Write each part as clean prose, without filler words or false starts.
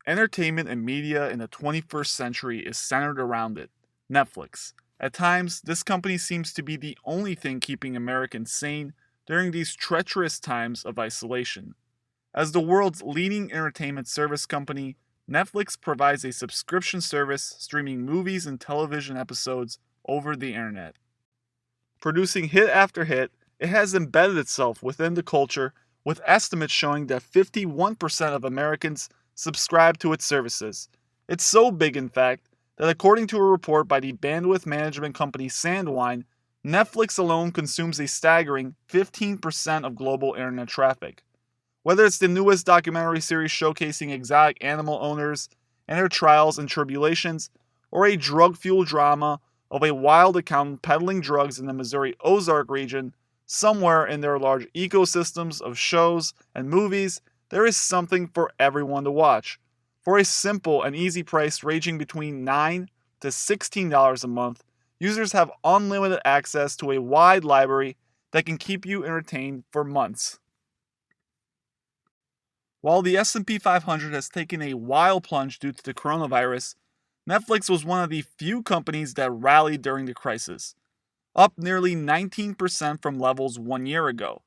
Entertainment and media in the 21st century is centered around it Netflix. At times, this company seems to be the only thing keeping Americans sane during these treacherous times of isolation. As the world's leading entertainment service company, Netflix provides a subscription service streaming movies and television episodes over the internet. Producing hit after hit, it has embedded itself within the culture, with estimates showing that 51% of Americans subscribe to its services. It's so big, in fact, that according to a report by the bandwidth management company Sandwine, Netflix alone consumes a staggering 15% of global internet traffic. Whether it's the newest documentary series showcasing exotic animal owners and their trials and tribulations, or a drug fueled drama of a wild accountant peddling drugs in the Missouri Ozark region, somewhere in their large ecosystems of shows and movies, there is something for everyone to watch. For a simple and easy price ranging between $9 to $16 a month, users have unlimited access to a wide library that can keep you entertained for months. While the S&P 500 has taken a wild plunge due to the coronavirus, Netflix was one of the few companies that rallied during the crisis, up nearly 19% from levels 1 year ago.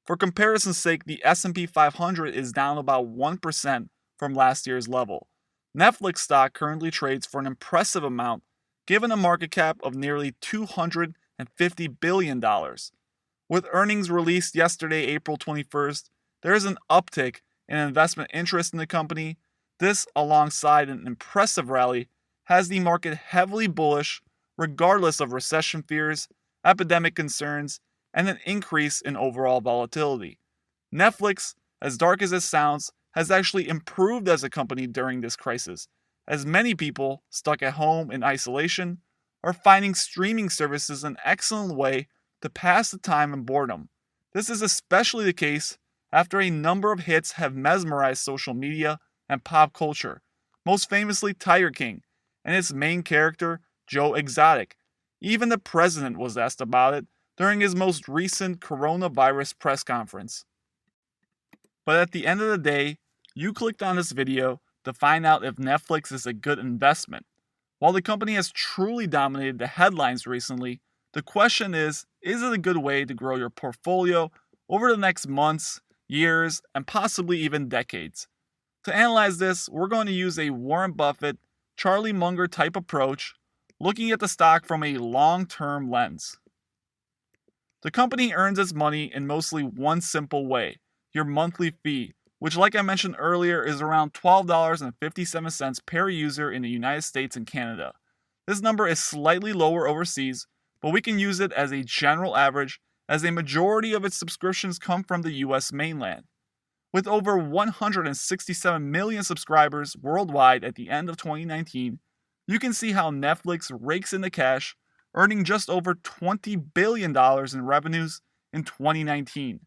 For comparison's sake, the S&P 500 is down about 1% from last year's level. Netflix stock currently trades for an impressive amount, given a market cap of nearly $250 billion. With earnings released yesterday, April 21st, there is an uptick in investment interest in the company. This, alongside an impressive rally, has the market heavily bullish regardless of recession fears, epidemic concerns, and an increase in overall volatility. Netflix, as dark as it sounds, has actually improved as a company during this crisis, as many people stuck at home in isolation are finding streaming services an excellent way to pass the time and boredom. This is especially the case after a number of hits have mesmerized social media and pop culture, most famously Tiger King and its main character, Joe Exotic. Even the president was asked about it during his most recent coronavirus press conference. But at the end of the day, you clicked on this video to find out if Netflix is a good investment. While the company has truly dominated the headlines recently, the question is it a good way to grow your portfolio over the next months, years, and possibly even decades? To analyze this, we're going to use a Warren Buffett, Charlie Munger type approach, looking at the stock from a long-term lens. The company earns its money in mostly one simple way, your monthly fee, which, like I mentioned earlier, is around $12.57 per user in the United States and Canada. This number is slightly lower overseas, but we can use it as a general average, as a majority of its subscriptions come from the US mainland. With over 167 million subscribers worldwide at the end of 2019, you can see how Netflix rakes in the cash, earning just over $20 billion in revenues in 2019.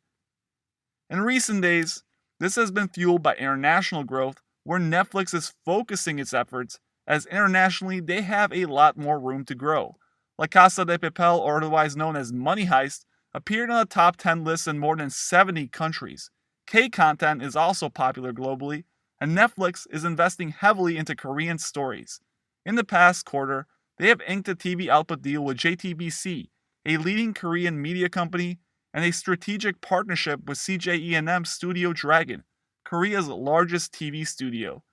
In recent days, this has been fueled by international growth, where Netflix is focusing its efforts, as internationally they have a lot more room to grow. La Casa de Papel, or otherwise known as Money Heist, appeared on the top 10 lists in more than 70 countries. K-content is also popular globally, and Netflix is investing heavily into Korean stories. In the past quarter, they have inked a TV output deal with JTBC, a leading Korean media company, and a strategic partnership with CJE&M Studio Dragon, Korea's largest TV studio.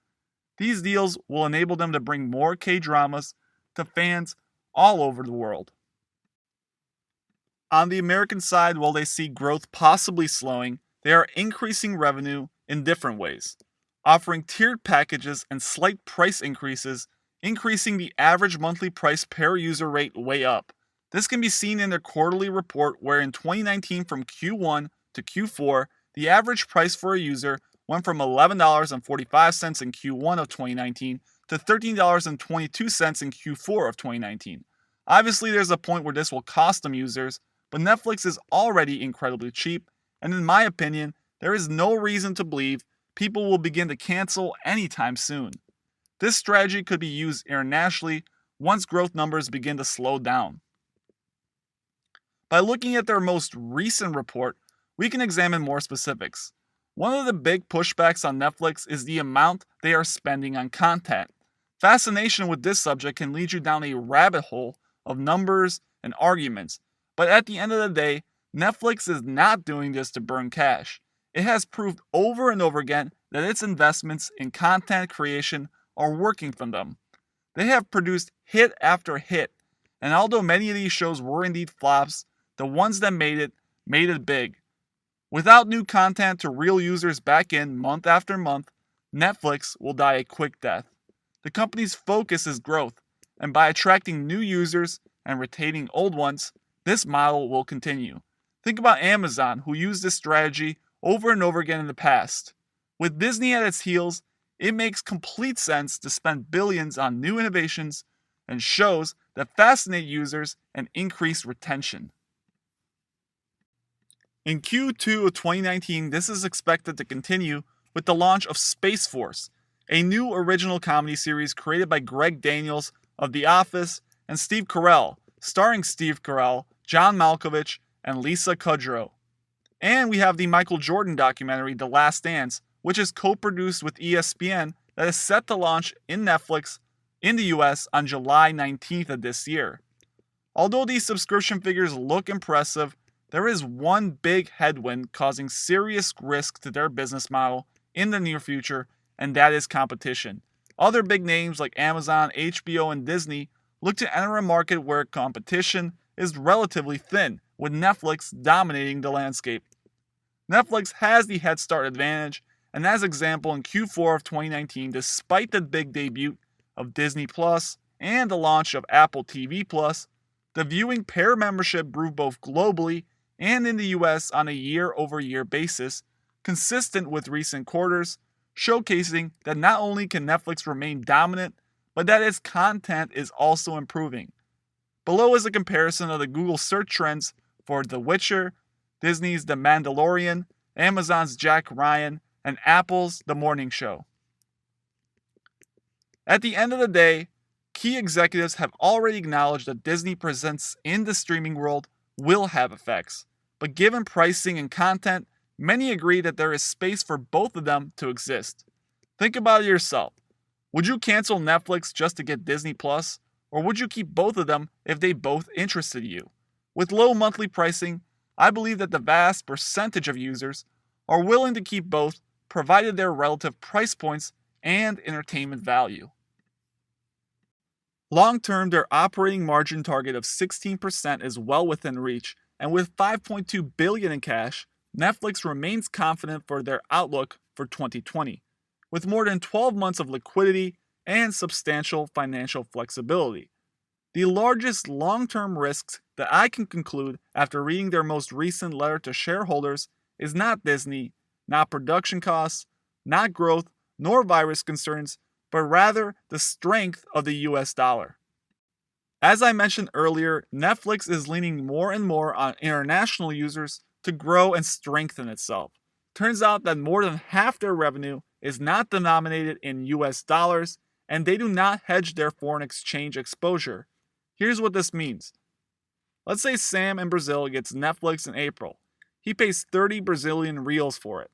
These deals will enable them to bring more K-dramas to fans all over the world. On the American side, while they see growth possibly slowing, they are increasing revenue in different ways, offering tiered packages and slight price increases, increasing the average monthly price per user rate way up. This can be seen in their quarterly report, where in 2019 from Q1 to Q4, the average price for a user went from $11.45 in Q1 of 2019 to $13.22 in Q4 of 2019. Obviously, there's a point where this will cost them users, but Netflix is already incredibly cheap, and in my opinion, there is no reason to believe people will begin to cancel anytime soon. This strategy could be used internationally once growth numbers begin to slow down. By looking at their most recent report, we can examine more specifics. One of the big pushbacks on Netflix is the amount they are spending on content. Fascination with this subject can lead you down a rabbit hole of numbers and arguments, but at the end of the day, Netflix is not doing this to burn cash. It has proved over and over again that its investments in content creation are working for them. They have produced hit after hit, and although many of these shows were indeed flops, the ones that made it big. Without new content to reel users back in month after month, Netflix will die a quick death. The company's focus is growth, and by attracting new users and retaining old ones, this model will continue. Think about Amazon, who used this strategy over and over again in the past. With Disney at its heels, it makes complete sense to spend billions on new innovations and shows that fascinate users and increase retention. In Q2 of 2019, this is expected to continue with the launch of Space Force, a new original comedy series created by Greg Daniels of The Office and Steve Carell, starring Steve Carell, John Malkovich, and Lisa Kudrow. And we have the Michael Jordan documentary The Last Dance, which is co-produced with ESPN, that is set to launch in Netflix in the US on July 19th of this year. Although these subscription figures look impressive, there is one big headwind causing serious risk to their business model in the near future, and that is competition. Other big names like Amazon, HBO, and Disney look to enter a market where competition is relatively thin, with Netflix dominating the landscape. Netflix has the head start advantage, and as example in Q4 of 2019, despite the big debut of Disney Plus and the launch of Apple TV Plus, the viewing pair membership grew both globally and in the US on a year-over-year basis, consistent with recent quarters, showcasing that not only can Netflix remain dominant, but that its content is also improving. Below is a comparison of the Google search trends for The Witcher, Disney's The Mandalorian, Amazon's Jack Ryan, and Apple's The Morning Show. At the end of the day, key executives have already acknowledged that Disney presence in the streaming world will have effects, but given pricing and content, many agree that there is space for both of them to exist. Think about it yourself. Would you cancel Netflix just to get Disney Plus, or would you keep both of them if they both interested you? With low monthly pricing, I believe that the vast percentage of users are willing to keep both, provided their relative price points and entertainment value. Long term, their operating margin target of 16% is well within reach, and with $5.2 billion in cash, Netflix remains confident for their outlook for 2020, with more than 12 months of liquidity and substantial financial flexibility. The largest long-term risks that I can conclude after reading their most recent letter to shareholders is not Disney, not production costs, not growth, nor virus concerns, but rather the strength of the US dollar. As I mentioned earlier, Netflix is leaning more and more on international users to grow and strengthen itself. Turns out that more than half their revenue is not denominated in US dollars, and they do not hedge their foreign exchange exposure. Here's what this means. Let's say Sam in Brazil gets Netflix in April. He pays 30 Brazilian reals for it.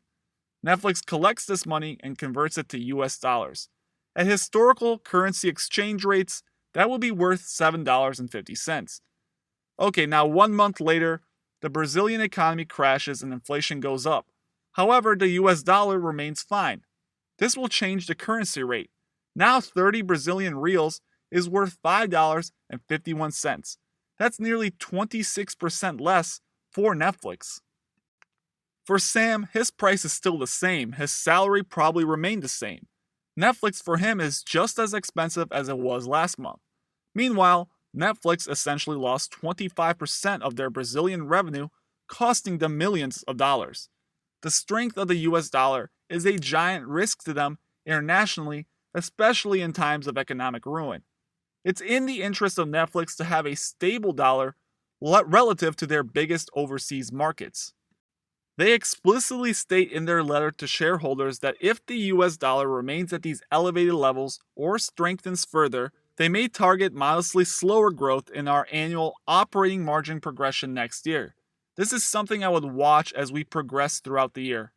Netflix collects this money and converts it to US dollars. At historical currency exchange rates, that will be worth $7.50. Okay, now 1 month later, the Brazilian economy crashes and inflation goes up. However, the US dollar remains fine. This will change the currency rate. Now 30 Brazilian reals is worth $5.51. That's nearly 26% less for Netflix. For Sam, his price is still the same. His salary probably remained the same. Netflix for him is just as expensive as it was last month. Meanwhile, Netflix essentially lost 25% of their Brazilian revenue, costing them millions of dollars. The strength of the US dollar is a giant risk to them internationally, especially in times of economic ruin. It's in the interest of Netflix to have a stable dollar relative to their biggest overseas markets. They explicitly state in their letter to shareholders that if the US dollar remains at these elevated levels or strengthens further, they may target modestly slower growth in our annual operating margin progression next year. This is something I would watch as we progress throughout the year.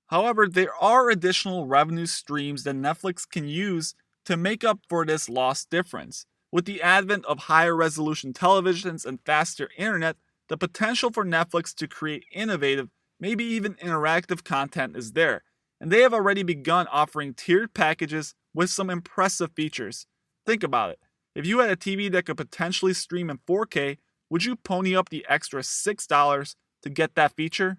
However, there are additional revenue streams that Netflix can use to make up for this lost difference. With the advent of higher resolution televisions and faster internet, the potential for Netflix to create innovative, maybe even interactive content is there, and they have already begun offering tiered packages with some impressive features. Think about it. If you had a TV that could potentially stream in 4K, would you pony up the extra $6 to get that feature?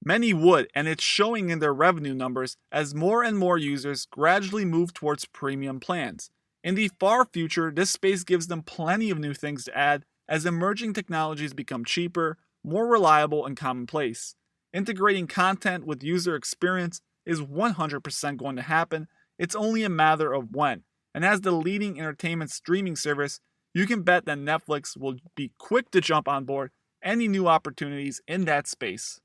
Many would, and it's showing in their revenue numbers as more and more users gradually move towards premium plans. In the far future, this space gives them plenty of new things to add as emerging technologies become cheaper, more reliable, and commonplace. Integrating content with user experience is 100% going to happen, it's only a matter of when. And as the leading entertainment streaming service, you can bet that Netflix will be quick to jump on board any new opportunities in that space.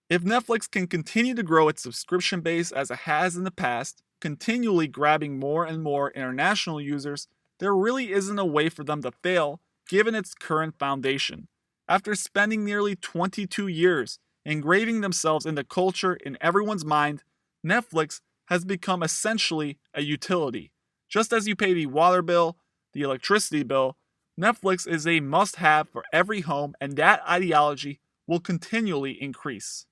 If Netflix can continue to grow its subscription base as it has in the past, continually grabbing more and more international users, there really isn't a way for them to fail given its current foundation. After spending nearly 22 years engraving themselves into culture in everyone's mind, Netflix has become essentially a utility. Just as you pay the water bill, the electricity bill, Netflix is a must have for every home, and that ideology will continually increase.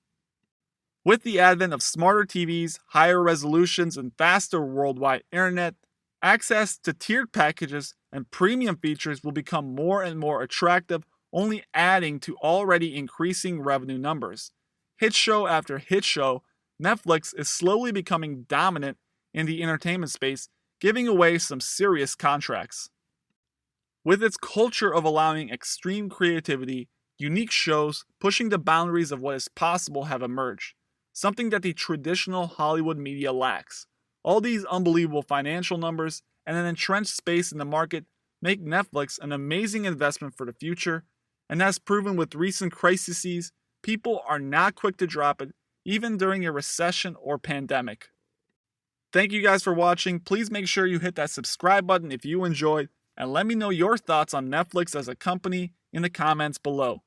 With the advent of smarter TVs, higher resolutions, and faster worldwide internet, access to tiered packages and premium features will become more and more attractive, only adding to already increasing revenue numbers. Hit show after hit show, Netflix is slowly becoming dominant in the entertainment space, giving away some serious contracts. With its culture of allowing extreme creativity, unique shows pushing the boundaries of what is possible have emerged, something that the traditional Hollywood media lacks. All these unbelievable financial numbers and an entrenched space in the market make Netflix an amazing investment for the future, and as proven with recent crises, people are not quick to drop it, even during a recession or pandemic. Thank you guys for watching. Please make sure you hit that subscribe button if you enjoyed, and let me know your thoughts on Netflix as a company in the comments below.